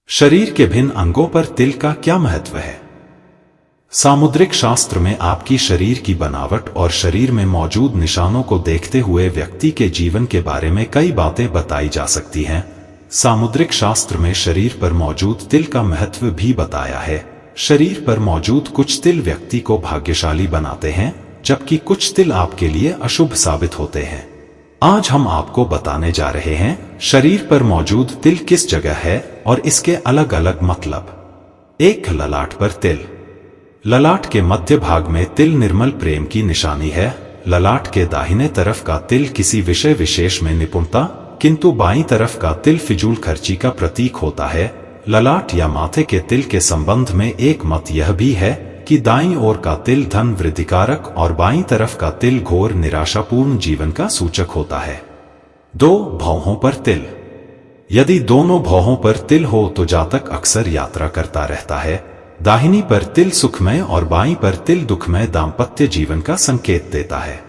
शरीर के भिन्न अंगों पर तिल का क्या महत्व है? सामुद्रिक शास्त्र में आपकी शरीर की बनावट और शरीर में मौजूद निशानों को देखते हुए व्यक्ति के जीवन के बारे में कई बातें बताई जा सकती हैं। सामुद्रिक शास्त्र में शरीर पर मौजूद तिल का महत्व भी बताया है। शरीर पर मौजूद कुछ तिल व्यक्ति को भाग्यशाली बनाते हैं, जबकि कुछ तिल आपके लिए अशुभ साबित होते हैं। आज हम आपको बताने जा रहे हैं शरीर पर मौजूद तिल किस जगह है और इसके अलग अलग मतलब। एक, ललाट पर तिल। ललाट के मध्य भाग में तिल निर्मल प्रेम की निशानी है। ललाट के दाहिने तरफ का तिल किसी विषय विशेष में निपुणता, किंतु बाईं तरफ का तिल फिजूल खर्ची का प्रतीक होता है। ललाट या माथे के तिल के संबंध में एक मत यह भी है कि दाईं ओर का तिल धन वृद्धिकारक और बाईं तरफ का तिल घोर निराशापूर्ण जीवन का सूचक होता है। 2, भौहों पर तिल। यदि दोनों भौहों पर तिल हो तो जातक अक्सर यात्रा करता रहता है। दाहिनी पर तिल सुखमय और बाईं पर तिल दुखमय दाम्पत्य जीवन का संकेत देता है।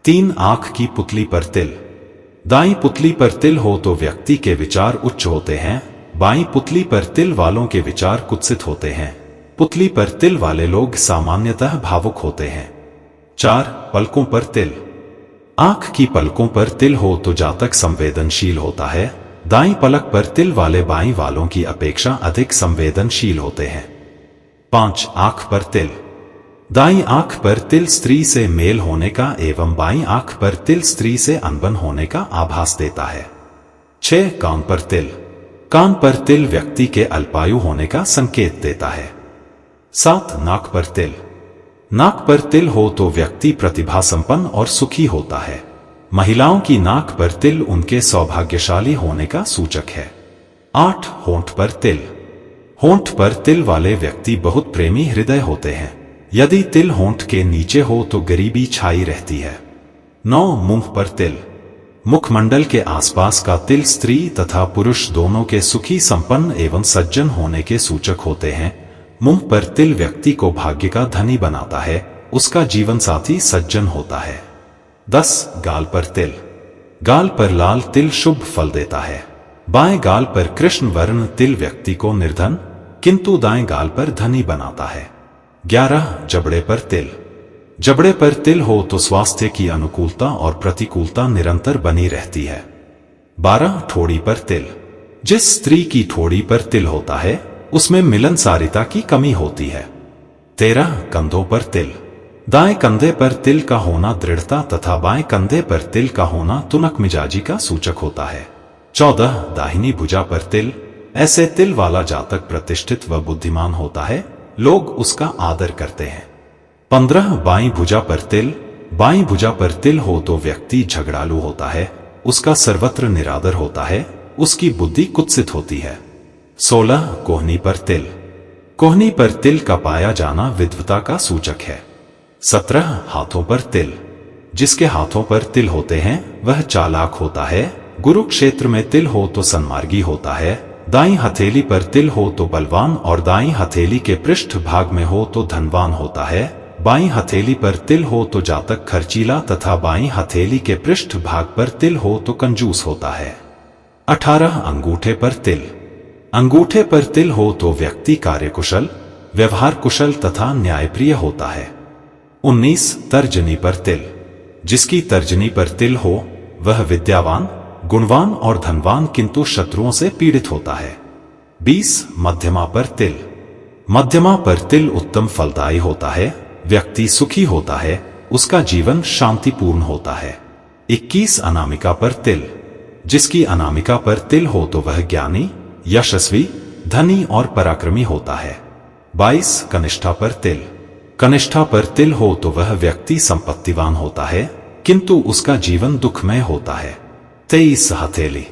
3, आंख की पुतली पर तिल। दाईं पुतली पर तिल हो तो व्यक्ति के विचार उच्च होते हैं। बाईं पुतली पर तिल वालों के विचार कुत्सित होते हैं। पुतली पर तिल वाले लोग सामान्यतः भावुक होते हैं। 4, पलकों पर तिल। आंख की पलकों पर तिल हो तो जातक संवेदनशील होता है। दाईं पलक पर तिल वाले बाईं वालों की अपेक्षा अधिक संवेदनशील होते हैं। 5, आंख पर तिल। दाईं आंख पर तिल स्त्री से मेल होने का एवं बाईं आंख पर तिल स्त्री से अनबन होने का आभास देता है। 6, कान पर तिल। कान पर तिल व्यक्ति के अल्पायु होने का संकेत देता है। 7, नाक पर तिल। नाक पर तिल हो तो व्यक्ति प्रतिभा संपन्न और सुखी होता है। महिलाओं की नाक पर तिल उनके सौभाग्यशाली होने का सूचक है। 8, होंठ पर तिल। होंठ पर तिल वाले व्यक्ति बहुत प्रेमी हृदय होते हैं। यदि तिल होंठ के नीचे हो तो गरीबी छाई रहती है। 9, मुंह पर तिल। मुखमंडल के आसपास का तिल स्त्री तथा पुरुष दोनों के सुखी संपन्न एवं सज्जन होने के सूचक होते हैं। मुंह पर तिल व्यक्ति को भाग्य का धनी बनाता है, उसका जीवन साथी सज्जन होता है। 10, गाल पर तिल। गाल पर लाल तिल शुभ फल देता है। बाएं गाल पर कृष्ण वर्ण तिल व्यक्ति को निर्धन, किंतु दाएं गाल पर धनी बनाता है। 11, जबड़े पर तिल। जबड़े पर तिल हो तो स्वास्थ्य की अनुकूलता और प्रतिकूलता निरंतर बनी रहती है। 12, ठोड़ी पर तिल। जिस स्त्री की ठोड़ी पर तिल होता है उसमें मिलनसारिता की कमी होती है। 13, कंधों पर तिल। दाएं कंधे पर तिल का होना दृढ़ता तथा बाएं कंधे पर तिल का होना तुनक मिजाजी का सूचक होता है। 14, दाहिनी भुजा पर तिल। ऐसे तिल वाला जातक प्रतिष्ठित व बुद्धिमान होता है, लोग उसका आदर करते हैं। 15, बाईं भुजा पर तिल। बाईं भुजा पर तिल हो तो व्यक्ति झगड़ालू होता है, उसका सर्वत्र निरादर होता है, उसकी बुद्धि कुत्सित होती है। 16, कोहनी पर तिल। कोहनी पर तिल का पाया जाना विद्वता का सूचक है। 17, हाथों पर तिल। जिसके हाथों पर तिल होते हैं वह चालाक होता है। गुरु क्षेत्र में तिल हो तो सन्मार्गी होता है। दाईं हथेली पर तिल हो तो बलवान और दाईं हथेली के पृष्ठ भाग में हो तो धनवान होता है। बाईं हथेली पर तिल हो तो जातक खर्चीला तथा बाईं हथेली के पृष्ठ भाग पर तिल हो तो कंजूस होता है। 18, अंगूठे पर तिल। अंगूठे पर तिल हो तो व्यक्ति कार्यकुशल, व्यवहार कुशल तथा न्यायप्रिय होता है। 19, तर्जनी पर तिल। जिसकी तर्जनी पर तिल हो वह विद्यावान, गुणवान और धनवान किंतु शत्रुओं से पीड़ित होता है। 20, मध्यमा पर तिल। मध्यमा पर तिल उत्तम फलदायी होता है, व्यक्ति सुखी होता है, उसका जीवन शांतिपूर्ण होता है। 21, अनामिका पर तिल। जिसकी अनामिका पर तिल हो तो वह ज्ञानी, यशस्वी, धनी और पराक्रमी होता है। 22, कनिष्ठा पर तिल। कनिष्ठा पर तिल हो तो वह व्यक्ति संपत्तिवान होता है, किंतु उसका जीवन दुखमय होता है। 23, हथेली।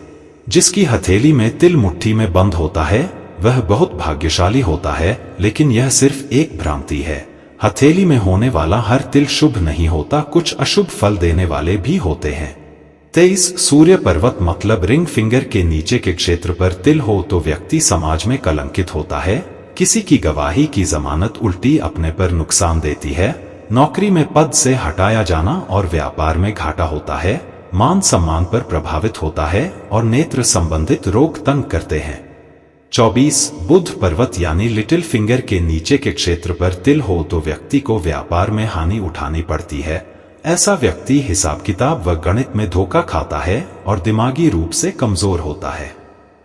जिसकी हथेली में तिल मुट्ठी में बंद होता है वह बहुत भाग्यशाली होता है, लेकिन यह सिर्फ एक भ्रांति है। हथेली में होने वाला हर तिल शुभ नहीं होता, कुछ अशुभ फल देने वाले भी होते हैं। 23, सूर्य पर्वत मतलब रिंग फिंगर के नीचे के क्षेत्र पर तिल हो तो व्यक्ति समाज में कलंकित होता है, किसी की गवाही की जमानत उल्टी अपने पर नुकसान देती है, नौकरी में पद से हटाया जाना और व्यापार में घाटा होता है, मान सम्मान पर प्रभावित होता है और नेत्र संबंधित रोग तंग करते हैं। 24 बुध पर्वत यानी लिटिल फिंगर के नीचे के क्षेत्र पर तिल हो तो व्यक्ति को व्यापार में हानि उठानी पड़ती है। ऐसा व्यक्ति हिसाब किताब व गणित में धोखा खाता है और दिमागी रूप से कमजोर होता है।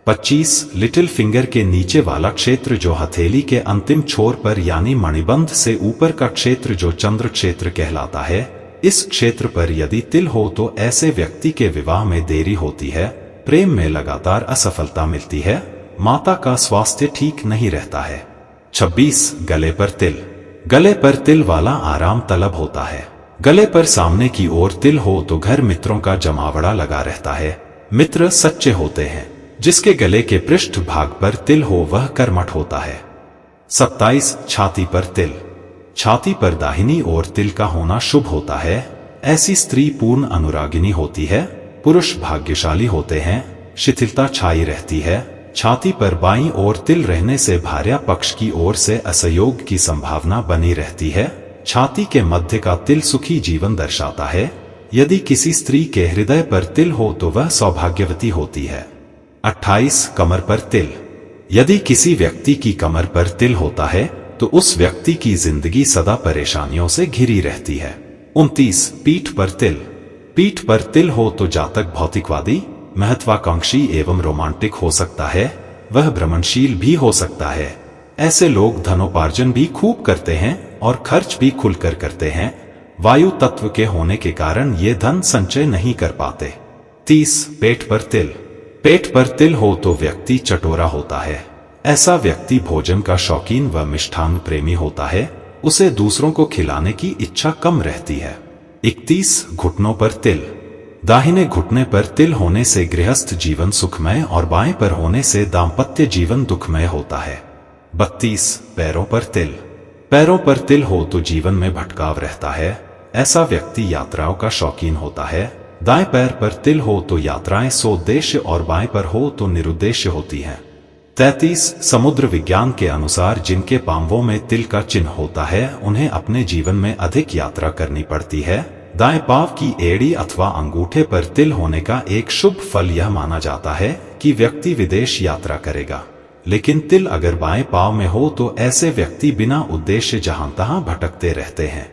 25 लिटिल फिंगर के नीचे वाला क्षेत्र जो हथेली के अंतिम छोर पर यानी मणिबंध से ऊपर का क्षेत्र जो चंद्र क्षेत्र कहलाता है, इस क्षेत्र पर यदि तिल हो तो ऐसे व्यक्ति के विवाह में देरी होती है, प्रेम में लगातार असफलता मिलती है, माता का स्वास्थ्य ठीक नहीं रहता है। 26 गले पर तिल। गले पर तिल वाला आराम तलब होता है। गले पर सामने की ओर तिल हो तो घर मित्रों का जमावड़ा लगा रहता है। मित्र सच्चे होते हैं। जिसके गले के पृष्ठ भाग पर तिल हो वह कर्मठ होता है। 27 छाती पर तिल। छाती पर दाहिनी ओर तिल का होना शुभ होता है। ऐसी स्त्री पूर्ण अनुरागिनी होती है। पुरुष भाग्यशाली होते हैं। शिथिलता छाई रहती है। छाती पर बाईं ओर तिल रहने से भार्या पक्ष की ओर से असहयोग की संभावना बनी रहती है। छाती के मध्य का तिल सुखी जीवन दर्शाता है। यदि किसी स्त्री के हृदय पर तिल हो तो वह सौभाग्यवती होती है। 28 कमर पर तिल। यदि किसी व्यक्ति की कमर पर तिल होता है तो उस व्यक्ति की जिंदगी सदा परेशानियों से घिरी रहती है। 29 पीठ पर तिल। पीठ पर तिल हो तो जातक भौतिकवादी, महत्वाकांक्षी एवं रोमांटिक हो सकता है। वह भ्रमणशील भी हो सकता है। ऐसे लोग धनोपार्जन भी खूब करते हैं और खर्च भी खुलकर करते हैं। वायु तत्व के होने के कारण ये धन संचय नहीं कर पाते। 30 पेट पर तिल। पेट पर तिल हो तो व्यक्ति चटोरा होता है। ऐसा व्यक्ति भोजन का शौकीन व मिष्ठान प्रेमी होता है। उसे दूसरों को खिलाने की इच्छा कम रहती है। 31 घुटनों पर तिल। दाहिने घुटने पर तिल होने से गृहस्थ जीवन सुखमय और बाएं पर होने से दाम्पत्य जीवन दुखमय होता है। 32 पैरों पर तिल। पैरों पर तिल हो तो जीवन में भटकाव रहता है। ऐसा व्यक्ति यात्राओं का शौकीन होता है। दाएं पैर पर तिल हो तो यात्राएं सोद्देश्य और बाएं पर हो तो निरुद्देश्य होती हैं। 33 समुद्र विज्ञान के अनुसार जिनके पांवों में तिल का चिन्ह होता है उन्हें अपने जीवन में अधिक यात्रा करनी पड़ती है। दाएं पांव की एड़ी अथवा अंगूठे पर तिल होने का एक शुभ फल यह माना जाता है कि व्यक्ति विदेश यात्रा करेगा। लेकिन तिल अगर बाएं पांव में हो तो ऐसे व्यक्ति बिना उद्देश्य जहां तहां भटकते रहते हैं।